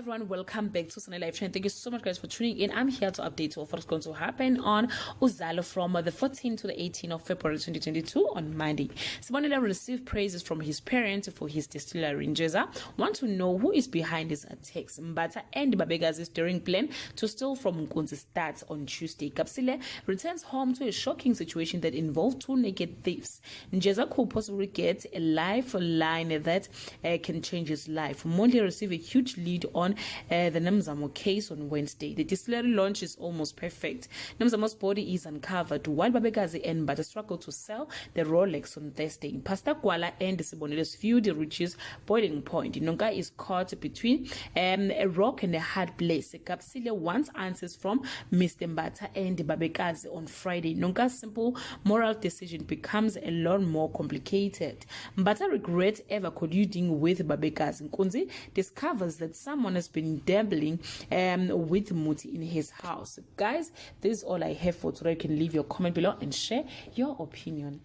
everyone, welcome back to Sunday Live Trend. Thank you so much guys for tuning in. I'm here to update you of what's going to happen on Uzalo from the 14th to the 18th of February 2022 on Monday. Sibonile received praises from his parents for his distillery in Jeza. Want to know who is behind his attacks? Mbata and Babegazi's daring plan to steal from Nkunzi's stats on Tuesday. Kapsile returns home to a shocking situation that involved two naked thieves. Njeza could possibly get a lifeline that can change his life. Monday received a huge lead on the Namzamo case on Wednesday. The distillery launch is almost perfect. Namzamo's body is uncovered while Babegazi and Mbata struggle to sell the Rolex on Thursday. Pastor Kwala and Sibonile's feud reaches boiling point. Nonka is caught between a rock and a hard place. Kapsile wants answers from Mr. Mbata and Babegazi on Friday. Nonka's simple moral decision becomes a lot more complicated. Mbata regrets ever colluding with Babegazi. Nkunzi discovers that someone has been dabbling with Muti in his house. Guys, this is all I have for today. You can leave your comment below and share your opinion.